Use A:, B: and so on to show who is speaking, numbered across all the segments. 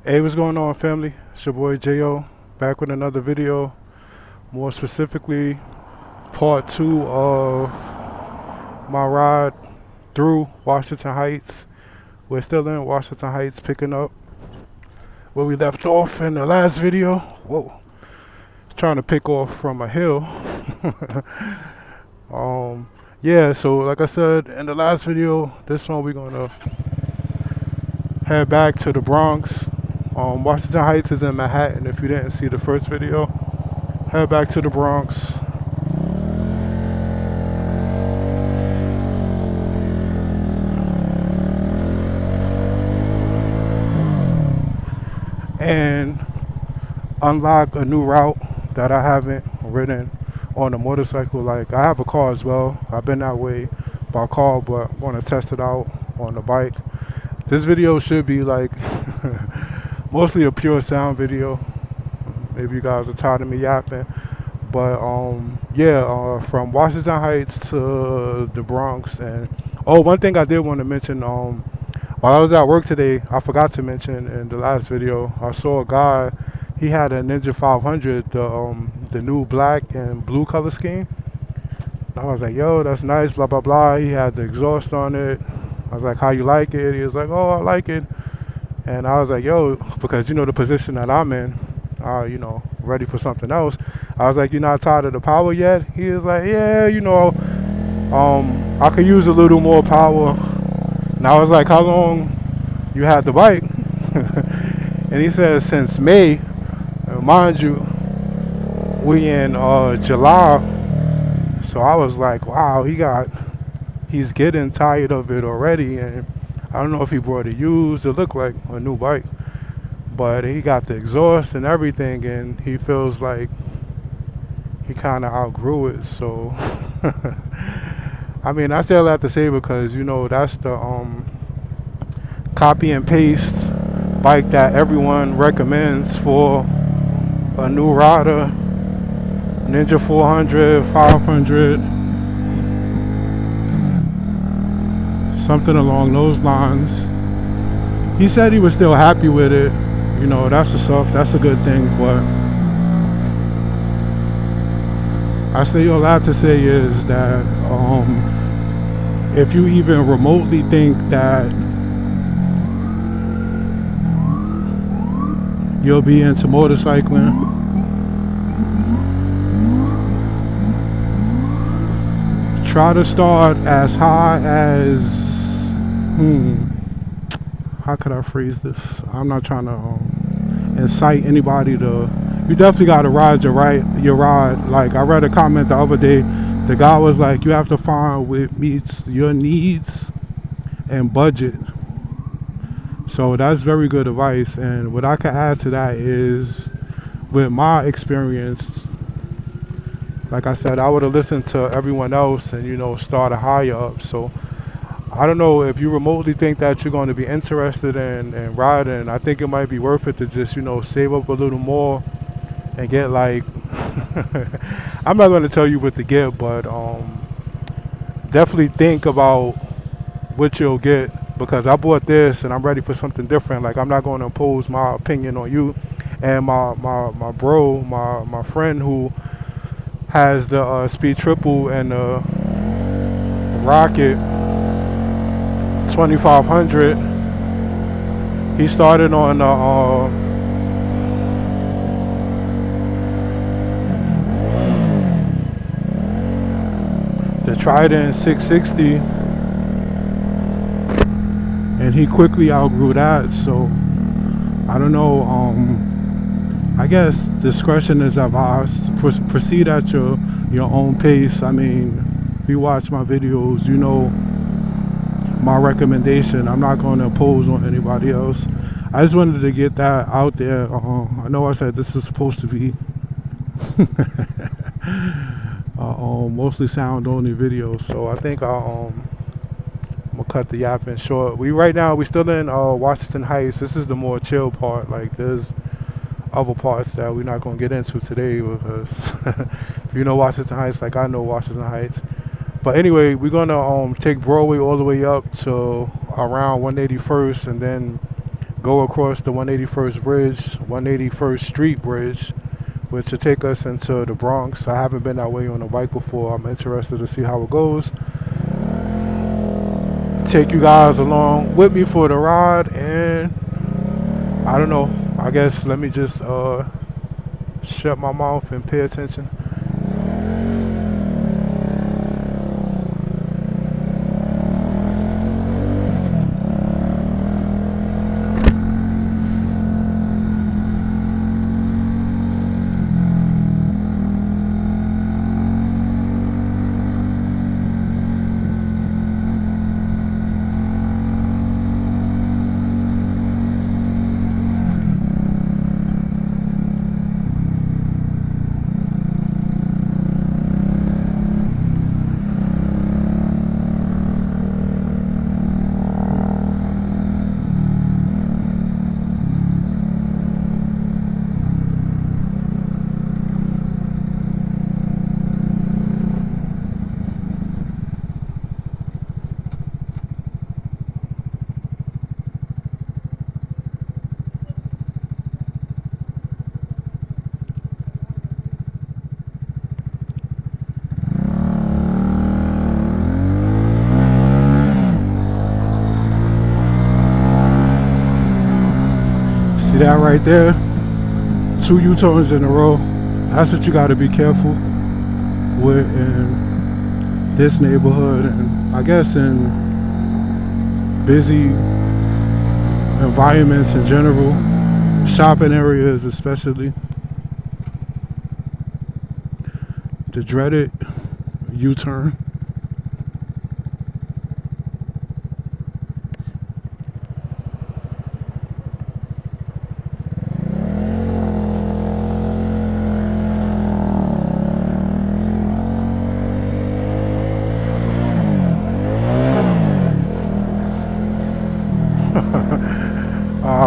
A: Hey, what's going on, family? It's your boy Jo, back with another video. More specifically, part two of my ride through Washington Heights. We're still in Washington Heights, picking up where we left off in the last video. Whoa, trying to pick off from a hill. Yeah, so like I said in the last video, this one we're gonna head back to the Bronx. Washington Heights is in Manhattan. If you didn't see the first video, head back to the Bronx. And unlock a new route that I haven't ridden on a motorcycle. Like, I have a car as well. I've been that way by car, but I want to test it out on the bike. This video should be like mostly a pure sound video. Maybe you guys are tired of me yapping, but from Washington Heights to the Bronx. And one thing I did want to mention, while I was at work today, I forgot to mention in the last video, I saw a guy. He had a Ninja 500, the new black and blue color scheme. I was like, yo, that's nice, blah blah blah. He had the exhaust on it. I was like, how you like it? He was like, oh, I like it. And I was like, yo, because you know the position that I'm in, ready for something else. I was like, you're not tired of the power yet? He was like, yeah, I could use a little more power. And I was like, how long you had the bike? And he said, since May. Mind you, we in July. So I was like, wow, he's getting tired of it already. And I don't know if he brought it used. It looked like a new bike, but he got the exhaust and everything, and he feels like he kind of outgrew it. So I mean, I still have to say, because that's the copy and paste bike that everyone recommends for a new rider. Ninja 400, 500, something along those lines. He said he was still happy with it. That's what's up. That's a good thing. But I say all I have to say is that if you even remotely think that you'll be into motorcycling, try to start as high as how could I phrase this? I'm not trying to incite anybody to. You definitely got to ride your ride. Like, I read a comment the other day. The guy was like, you have to find what meets your needs and budget. So that's very good advice. And what I can add to that is, with my experience, like I said, I would have listened to everyone else and started higher up. So I don't know if you remotely think that you're going to be interested in riding. I think it might be worth it to just save up a little more and get, like I'm not going to tell you what to get, but definitely think about what you'll get, because I bought this and I'm ready for something different. Like, I'm not going to impose my opinion on you. And my friend who has the Speed Triple and the Rocket 2500, he started on the Trident 660, and he quickly outgrew that. So I don't know. I guess discretion is advised. Proceed at your own pace. I mean, if you watch my videos, my recommendation. I'm not going to impose on anybody else. I just wanted to get that out there. I know I said this is supposed to be mostly sound only video, so I think I'm gonna cut the yapping short. We still in Washington Heights. This is the more chill part. Like, there's other parts that we're not gonna get into today, because if you know Washington Heights, like I know Washington Heights. But anyway, we're gonna take Broadway all the way up to around 181st, and then go across the 181st Bridge, 181st Street Bridge, which will take us into the Bronx. I haven't been that way on a bike before. I'm interested to see how it goes. Take you guys along with me for the ride, and I don't know. I guess let me just shut my mouth and pay attention. See that right there? 2 U-turns in a row. That's what you got to be careful with in this neighborhood, and I guess in busy environments in general, shopping areas especially. The dreaded U-turn.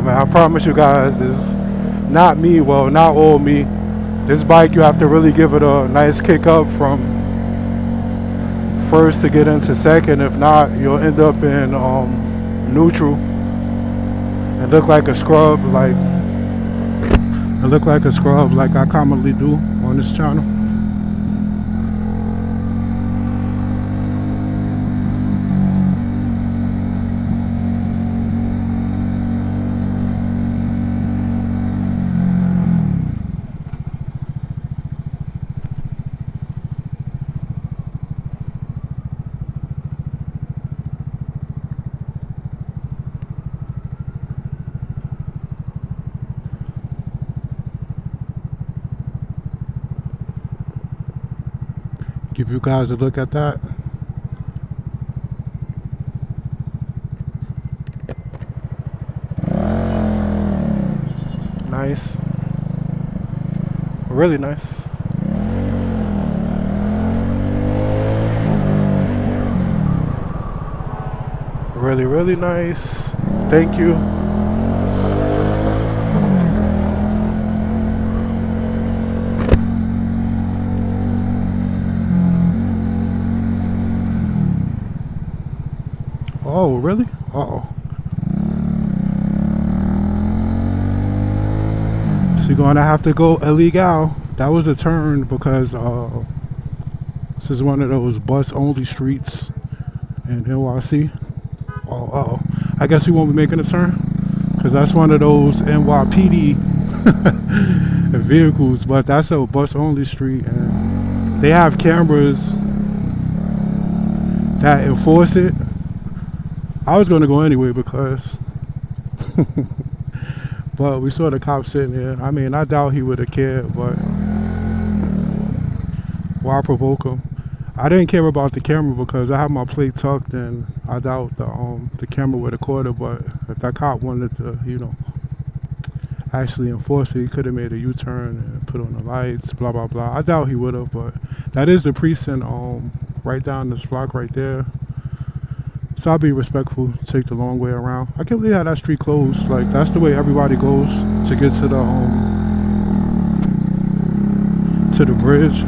A: Man, I promise you guys, it's not me, well, not all me. This bike, you have to really give it a nice kick up from first to get into second. If not, you'll end up in neutral and look like a scrub, like I commonly do on this channel. Give you guys a look at that. Nice. Really nice. Really, really nice. Thank you. Oh, really? Uh-oh. So you're gonna have to go illegal. That was a turn because this is one of those bus-only streets in NYC. Oh, uh-oh. I guess we won't be making a turn because that's one of those NYPD vehicles, but that's a bus-only street, and they have cameras that enforce it. I was gonna go anyway because but we saw the cop sitting there. I mean, I doubt he would have cared, but why provoke him? I didn't care about the camera because I have my plate tucked, and I doubt the camera would have caught it. But if that cop wanted to, actually enforce it, he could have made a U-turn and put on the lights, blah blah blah. I doubt he would have, but that is the precinct right down this block right there. So I'll be respectful, take the long way around. I can't believe how that street closed. Like, that's the way everybody goes to get to the bridge.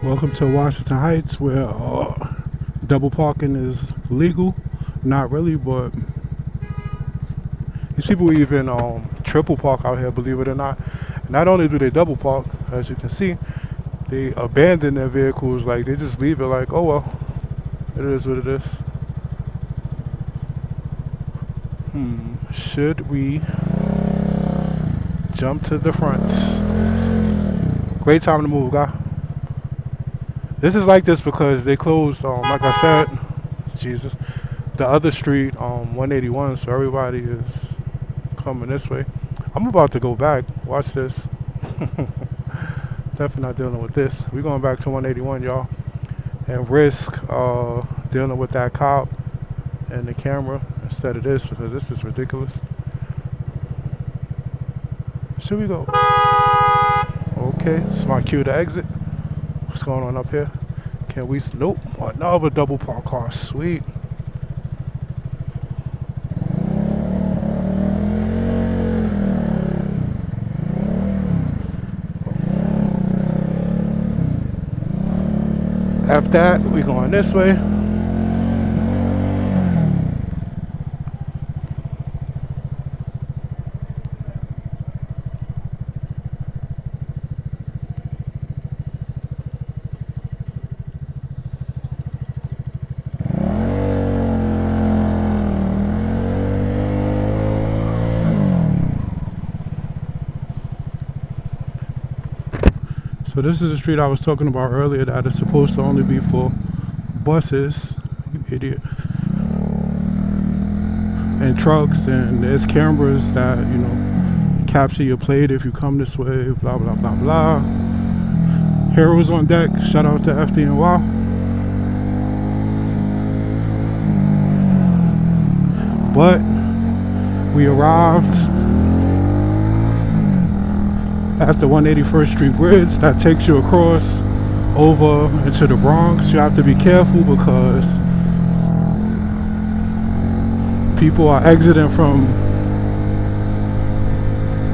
A: Welcome to Washington Heights, where double parking is legal. Not really, but these people even triple park out here, believe it or not. And not only do they double park, as you can see, they abandon their vehicles. Like, they just leave it like, oh well, it is what it is. Should we jump to the front? Great time to move, guy. This is like this because they closed, like I said, Jesus, the other street, 181, so everybody is coming this way. I'm about to go back. Watch this. Definitely not dealing with this. We're going back to 181, y'all, and risk dealing with that cop and the camera instead of this, because this is ridiculous. Should we go? Okay, it's my cue to exit. What's going on up here? Can we? Nope. Another double park car. Sweet. After that, we going this way. So this is the street I was talking about earlier that is supposed to only be for buses, you idiot, and trucks, and there's cameras that, you know, capture your plate if you come this way, blah, blah, blah, blah. Heroes on deck, shout out to FDNY. But we arrived at the 181st Street Bridge that takes you across over into the Bronx. You have to be careful because people are exiting from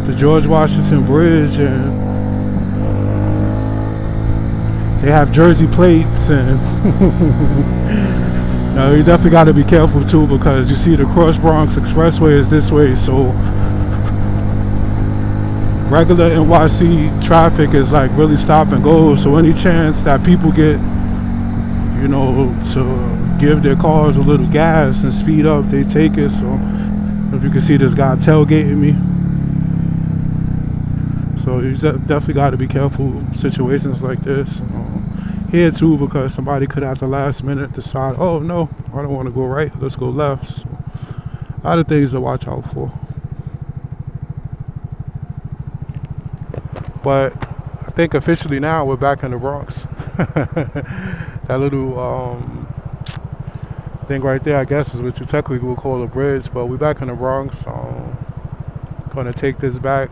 A: the George Washington Bridge and they have Jersey plates, and no, you definitely got to be careful too, because you see the Cross Bronx Expressway is this way, so regular NYC traffic is like really stop and go. So any chance that people get, you know, to give their cars a little gas and speed up, they take it. So if you can see this guy tailgating me, so you definitely got to be careful situations like this here too, because somebody could at the last minute decide, oh no, I don't want to go right, let's go left. So a lot of things to watch out for. But I think officially now we're back in the Bronx. That little thing right there, I guess, is what you technically would call a bridge. But we're back in the Bronx. Gonna take this back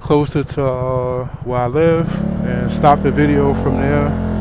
A: closer to where I live and stop the video from there.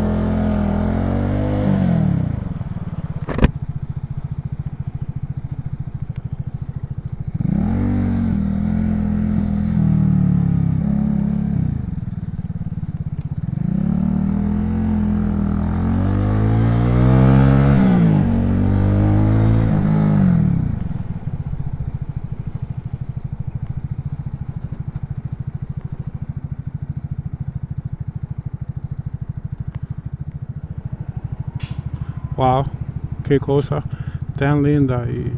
A: Wow, che cosa tan linda y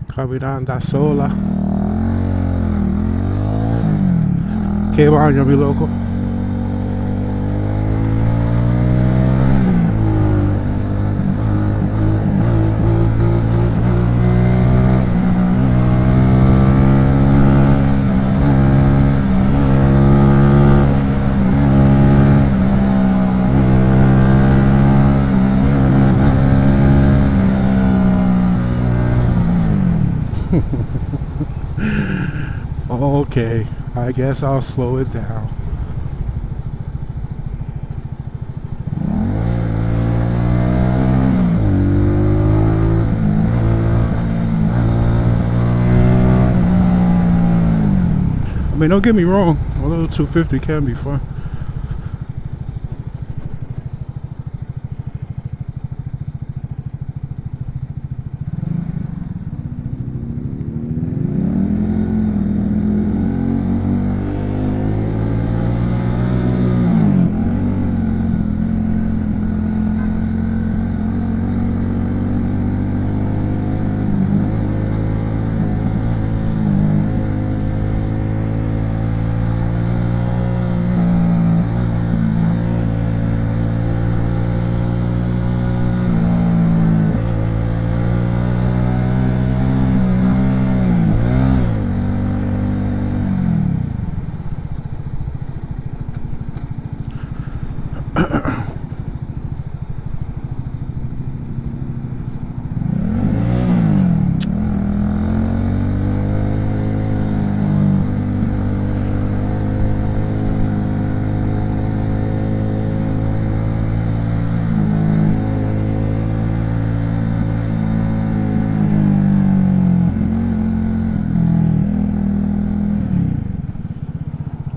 A: caminando sola. Che bagno, mi loco. Okay, I guess I'll slow it down. I mean, don't get me wrong, a little 250 can be fun.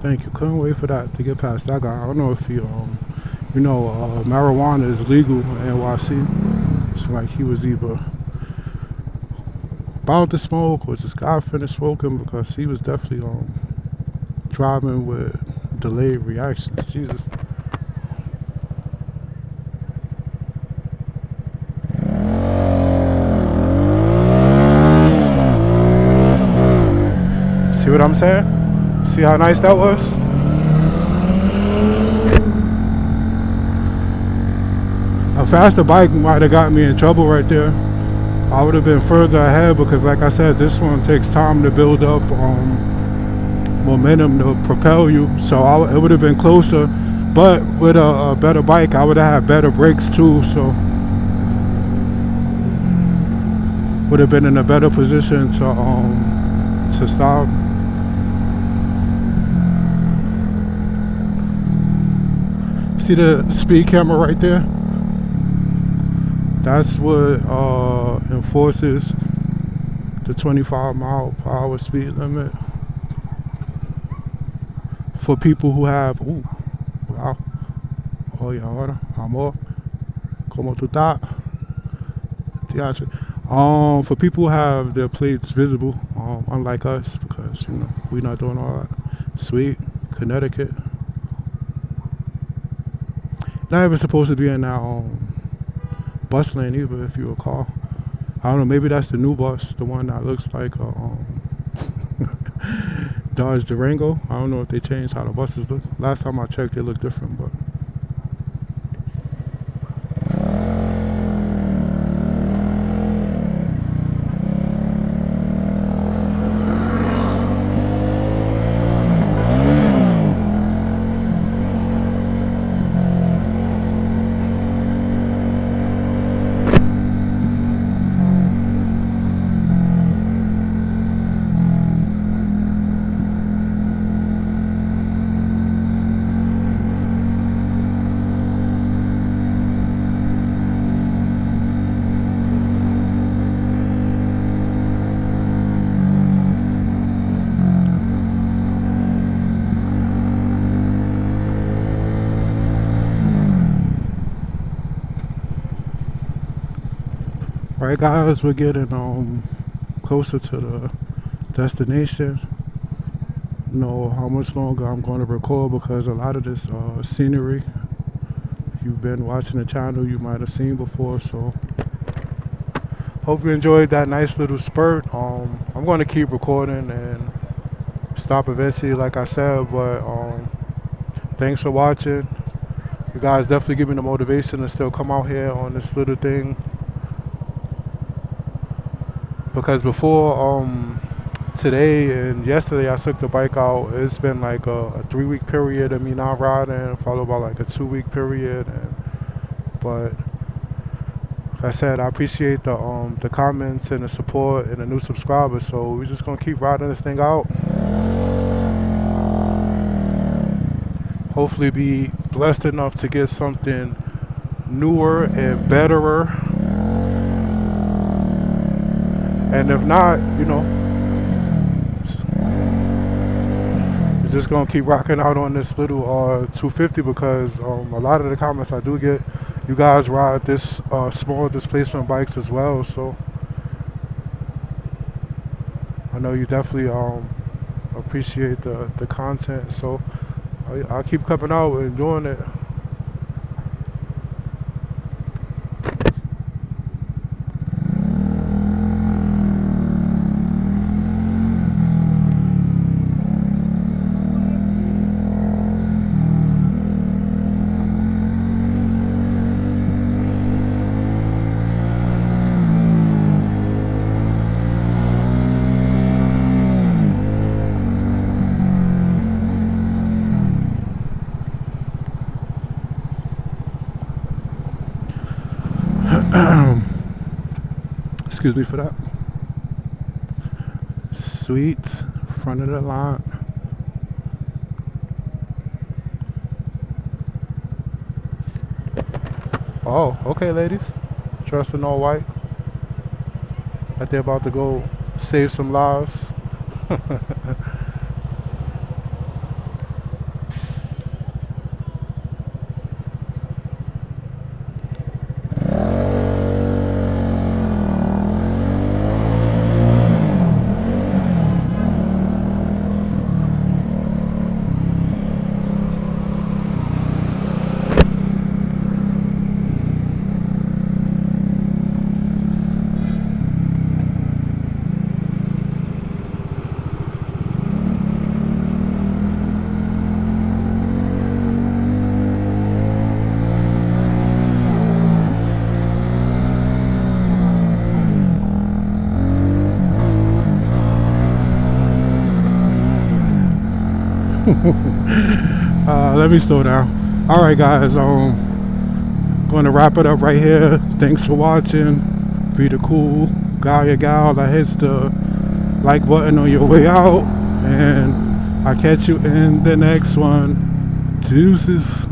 A: Thank you. Couldn't wait for that to get past that guy. I don't know if he, marijuana is legal in NYC. It's like he was either about to smoke or just got finished smoking, because he was definitely driving with delayed reactions. Jesus. See what I'm saying? See how nice that was? A faster bike might have got me in trouble right there. I would have been further ahead, because like I said, this one takes time to build up momentum to propel you. So it would have been closer. But with a better bike, I would have had better brakes too. So would have been in a better position to stop. See the speed camera right there? That's what enforces the 25-mile-per-hour speed limit for people who have. Ooh, wow. Oye, ahora, amor, ¿cómo tú estás? For people who have their plates visible, unlike us, because we're not doing all that. Sweet, Connecticut. Not even supposed to be in that bus lane either, if you recall. I don't know, maybe that's the new bus, the one that looks like a Dodge Durango. I don't know if they changed how the buses look. Last time I checked, they look different, but right, guys, we're getting closer to the destination. Know how much longer I'm going to record, because a lot of this scenery you've been watching the channel, you might have seen before. So hope you enjoyed that nice little spurt. I'm going to keep recording and stop eventually, like I said, but thanks for watching. You guys definitely give me the motivation to still come out here on this little thing, because before today and yesterday I took the bike out. It's been like a 3-week period of me not riding, followed by like a 2-week period. But like I said, I appreciate the comments and the support and the new subscribers. So we're just gonna keep riding this thing out. Hopefully be blessed enough to get something newer and betterer. And if not, we're just gonna keep rocking out on this little 250, because a lot of the comments I do get, you guys ride this small displacement bikes as well. So I know you definitely appreciate the content. So I'll keep coming out and doing it. Excuse me for that. Sweet, front of the line. Oh, okay, ladies. Dressed in all white. Like they're about to go save some lives. Let me slow down. All right, guys. Going to wrap it up right here. Thanks for watching. Be the cool guy or gal that hits the like button on your way out, and I'll catch you in the next one. Deuces.